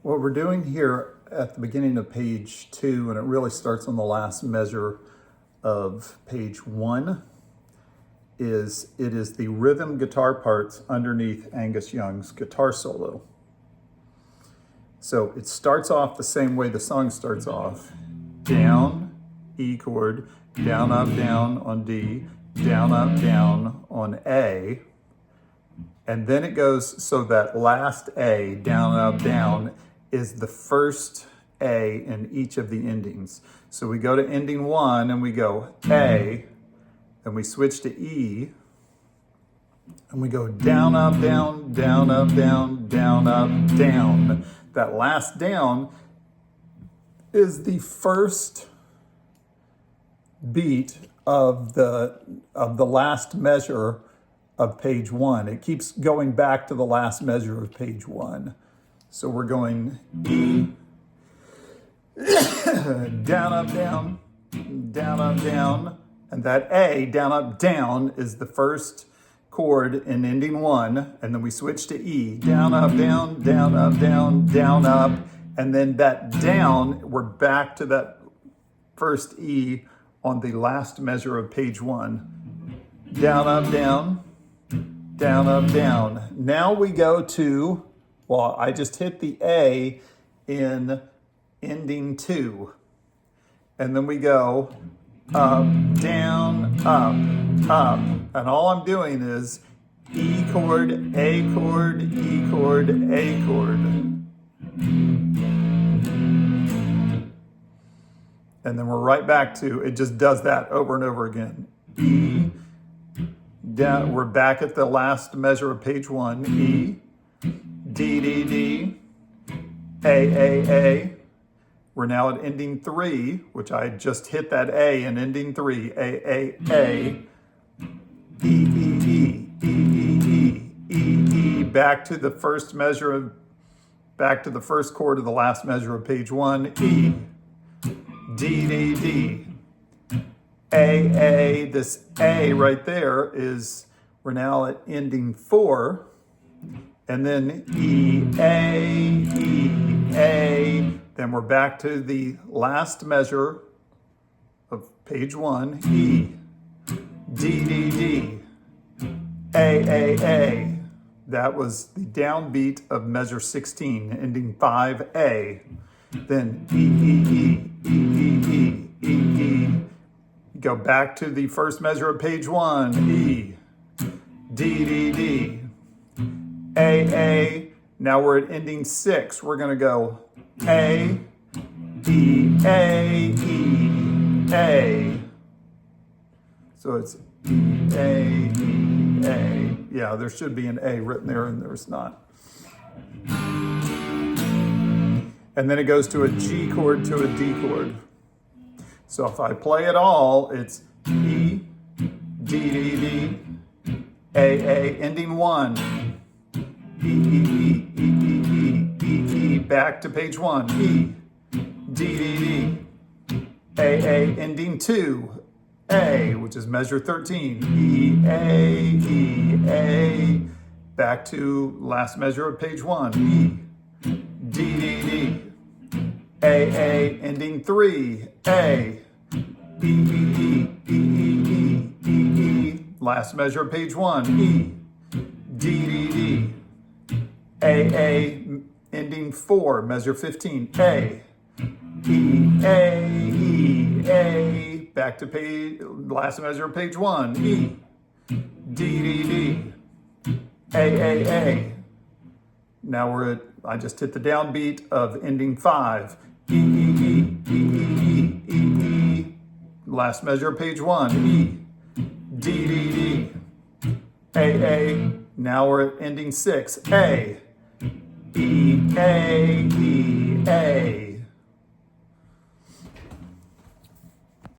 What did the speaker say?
What we're doing here at the beginning of page 2, and it really starts on the last measure of page 1, is the rhythm guitar parts underneath Angus Young's guitar solo. So it starts off the same way the song starts off. Down, E chord, down, up, down on D, down, up, down on A. And then it goes, so that last A, down, up, down, is the first A in each of the endings. So we go to ending 1 and we go A, and we switch to E, and we go down, up, down, down, up, down, down, up, down. That last down is the first beat of the last measure of page 1. It keeps going back to the last measure of page 1. So we're going E, down, up, down, down, up, down, and that A, down, up, down, is the first chord in ending 1, and then we switch to E, down, up, down, down, up, down, down, up, and then that down, we're back to that first E on the last measure of page 1. Down, up, down, down, up, down. Now we go to, well, I just hit the A in ending 2. And then we go up, down, up, up. And all I'm doing is E chord, A chord, E chord, A chord. And then we're right back to, it just does that over and over again. E, down, we're back at the last measure of page 1. E, D, D, D, A. We're now at ending 3, which I just hit that A in ending 3. A. E. Back to the first measure of, back to the first chord of the last measure of page 1. E. D. A. This A right there is, we're now at ending 4. And then E, A. Then we're back to the last measure of page 1. E, D. A. That was the downbeat of measure 16, ending 5A. Then E. Go back to the first measure of page 1. E, D. A. Now we're at ending 6. We're going to go A, E, A. So it's A. Yeah, there should be an A written there, and there's not. And then it goes to a G chord to a D chord. So if I play it all, it's E, D, A, ending 1. E, back to page 1. E, D, A, ending 2. A, which is measure 13. E, A, back to last measure of page 1. E, D, A, ending 3. A, E, last measure of page 1. E, D, A, ending 4, measure 15. A, E, back to page, last measure of page 1. E, D, A. Now we're at, I just hit the downbeat of ending 5. E, last measure of page 1. E, D, A. Now we're at ending 6. A, E, A.